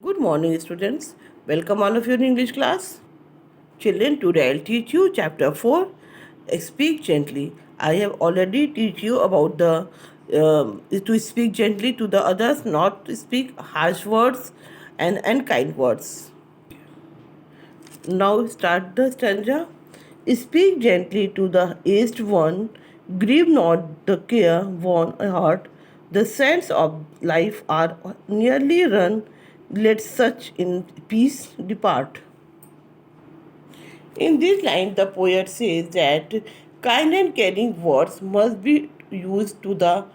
Good morning, students. Welcome all of you in English class. Children, today I'll teach you chapter 4, Speak Gently. I have already teach you about the to speak gently to the others, not to speak harsh words and unkind words. Now start the stanza. Speak gently to the aged one, grieve not the care worn heart. The sands of life are nearly run, let such in peace depart. In this line, the poet says that kind and caring words must be used to the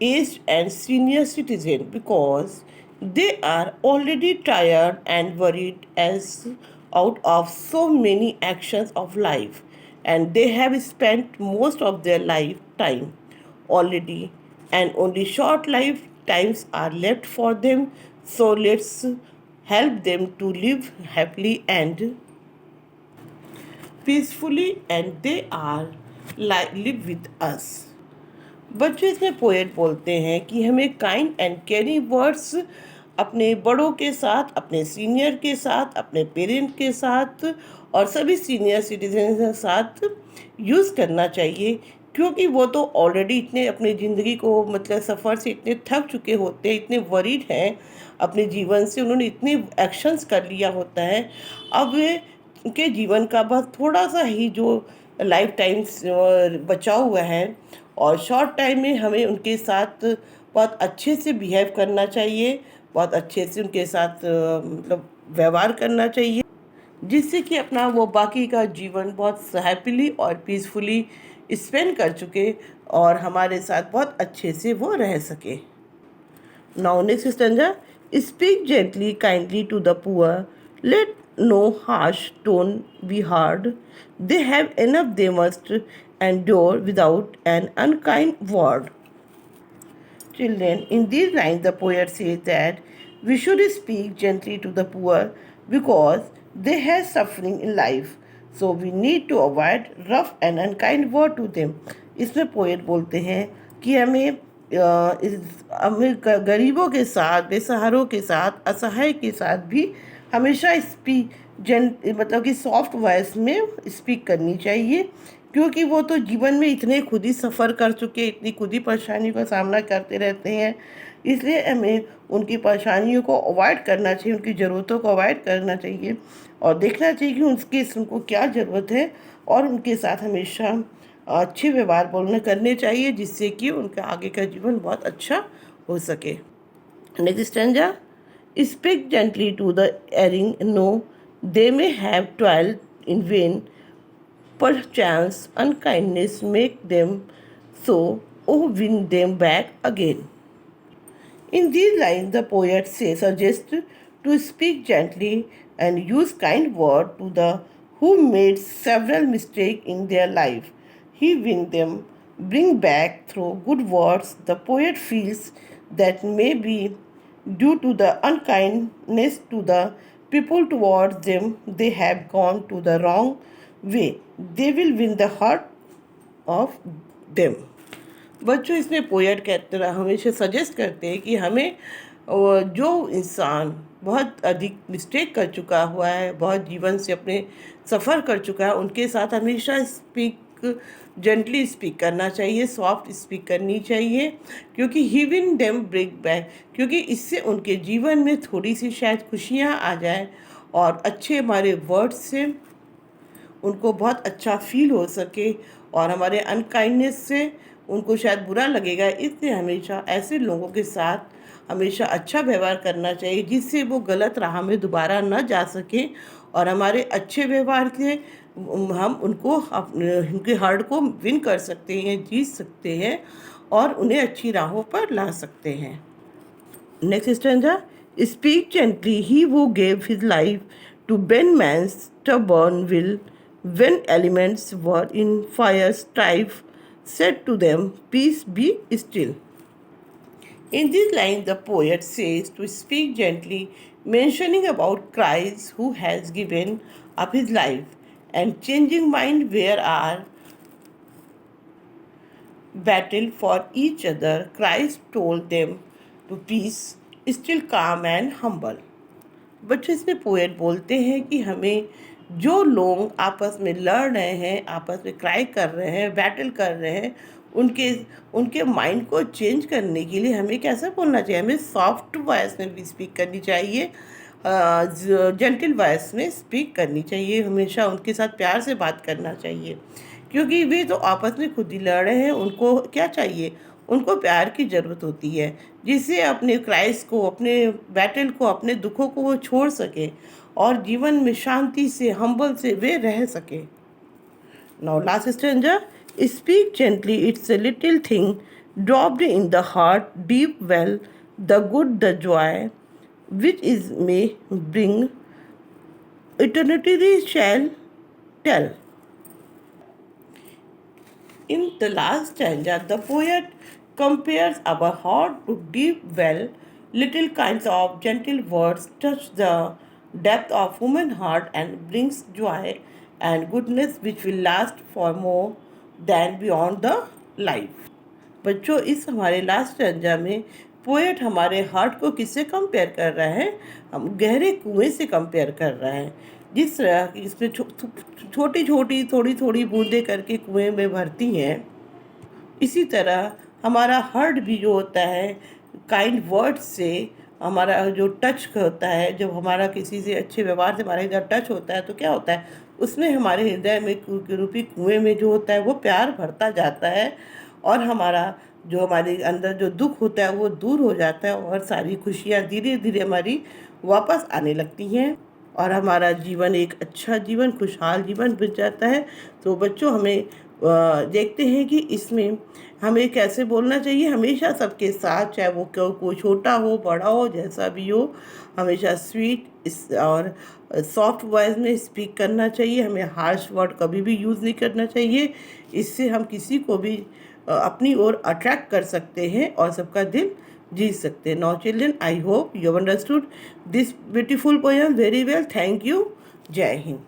aged and senior citizen because they are already tired and worried as out of so many actions of life, and they have spent most of their lifetime already, and only short lifetimes are left for them. So let's help them to live happily and peacefully, and they are live with us. बच्चों, इसमें poet बोलते हैं कि हमें kind and caring words अपने बड़ों के साथ, अपने सीनियर के साथ, अपने पेरेंट के साथ और सभी सीनियर सिटीजन के साथ यूज़ करना चाहिए, क्योंकि वो तो ऑलरेडी इतने अपनी ज़िंदगी को मतलब सफ़र से इतने थक चुके होते हैं, इतने वरीड हैं अपने जीवन से, उन्होंने इतने एक्शंस कर लिया होता है। अब उनके जीवन का बस थोड़ा सा ही जो लाइफ टाइम बचा हुआ है, और शॉर्ट टाइम में हमें उनके साथ बहुत अच्छे से बिहेव करना चाहिए, बहुत अच्छे से उनके साथ मतलब व्यवहार करना चाहिए, जिससे कि अपना वो बाकी का जीवन बहुत हैप्पीली और पीसफुली स्पेंड कर चुके और हमारे साथ बहुत अच्छे से वो रह सके। Now next stanza. Speak gently, kindly to the poor. Let no harsh tone be heard. They have enough they must endure without an unkind word. Children, in these lines the poet says that we should speak gently to the poor because they have suffering in life. So we need to avoid rough and unkind word to them. इसमें poet बोलते हैं कि हमें गरीबों के साथ, बेसहारों के साथ, असहाय के साथ भी हमेशा स्पीक मतलब कि सॉफ्ट वॉइस में स्पीक करनी चाहिए, क्योंकि वो तो जीवन में इतने खुद ही सफ़र कर चुके, इतनी खुद ही परेशानियों का सामना करते रहते हैं। इसलिए हमें उनकी परेशानियों को अवॉइड करना चाहिए, उनकी ज़रूरतों को अवॉइड करना चाहिए और देखना चाहिए कि उनको क्या ज़रूरत है, और उनके साथ हमेशा अच्छे व्यवहार बोलने करने चाहिए, जिससे कि उनका आगे का जीवन बहुत अच्छा हो सके। Next stanza. Speak gently to the erring, no, they may have toiled in vain. Perchance unkindness make them so, oh, win them back again. In these lines, the poet suggests to speak gently and use kind word to the who made several mistakes in their life. He win them, bring back through good words. The poet feels that maybe due to the unkindness to the people towards them, they have gone to the wrong way. They will win the heart of them. बच्चों, इसमें poet कहते हमेशा suggest करते हैं कि हमें जो इंसान बहुत अधिक मिस्टेक कर चुका हुआ है, बहुत जीवन से अपने सफ़र कर चुका है, उनके साथ हमेशा जेंटली स्पीक करना चाहिए, सॉफ्ट स्पीक करनी चाहिए, क्योंकि ही विन देम ब्रेक बैक, क्योंकि इससे उनके जीवन में थोड़ी सी शायद खुशियाँ आ जाए और अच्छे हमारे वर्ड्स से उनको बहुत अच्छा फील हो सके, और हमारे अनकाइंडनेस से उनको शायद बुरा लगेगा। इसलिए हमेशा ऐसे लोगों के साथ हमेशा अच्छा व्यवहार करना चाहिए, जिससे वो गलत राह में दोबारा न जा सके, और हमारे अच्छे व्यवहार से हम उनके हार्ट को विन कर सकते हैं, जीत सकते हैं और उन्हें अच्छी राहों पर ला सकते हैं। Next stanza. Speak gently, he who gave his life to bend man's stubborn will when elements were in fire strife, said to them, peace be still. In this line, the poet says to speak gently, mentioning about Christ who has given up his life and changing mind where are battle for each other. Christ told them to peace, still calm and humble. बच्चों इसमें poet बोलते हैं कि हमें जो लोग आपस में लड़ रहे हैं, आपस में क्राई कर रहे हैं, बैटल कर रहे हैं, उनके उनके माइंड को चेंज करने के लिए हमें कैसे बोलना चाहिए, हमें सॉफ्ट वॉइस में भी स्पीक करनी चाहिए, जेंटल वॉइस में स्पीक करनी चाहिए, हमेशा उनके साथ प्यार से बात करना चाहिए, क्योंकि वे तो आपस में खुद ही लड़ रहे हैं। उनको क्या चाहिए, उनको प्यार की ज़रूरत होती है, जिससे अपने क्राइस को, अपने बैटल को, अपने दुखों को वो छोड़ सके और जीवन में शांति से, हम्बल से वे रह सके। Now last stanza, speak gently, it's a little thing, dropped in the heart, deep well, the good, the joy, which is may bring eternity shall tell. In the last stanza, the poet compares our heart to deep well. Little kinds of gentle words touch the depth of human heart and brings joy and goodness which will last for more than beyond the life. बच्चों, इस हमारे last stanza में poet हमारे heart को किससे compare कर रहा है, हम गहरे कुएं से कंपेयर कर रहा है। जिस तरह की इसमें छोटी छोटी थोड़ी थोड़ी बूंदें करके कुएं में भरती हैं, इसी तरह हमारा हार्ट भी जो होता है, काइंड वर्ड्स से हमारा जो टच होता है, जब हमारा किसी से अच्छे व्यवहार से हमारा इधर टच होता है तो क्या होता है, उसमें हमारे हृदय में रूपी कुएं में जो होता है वो प्यार भरता जाता है, और हमारा जो हमारे अंदर जो दुख होता है वो दूर हो जाता है, और सारी खुशियाँ धीरे धीरे हमारी वापस आने लगती हैं, और हमारा जीवन एक अच्छा जीवन, खुशहाल जीवन बन जाता है। तो बच्चों, हमें देखते हैं कि इसमें हमें कैसे बोलना चाहिए, हमेशा सबके साथ, चाहे वो कोई छोटा हो, बड़ा हो, जैसा भी हो, हमेशा स्वीट और सॉफ्ट वॉइस में स्पीक करना चाहिए। हमें हार्श वर्ड कभी भी यूज़ नहीं करना चाहिए। इससे हम किसी को भी अपनी ओर अट्रैक्ट कर सकते हैं और सबका दिल जीत सकते हैं। Now children, I hope you understood this beautiful poem very well. Thank you. जय हिंद।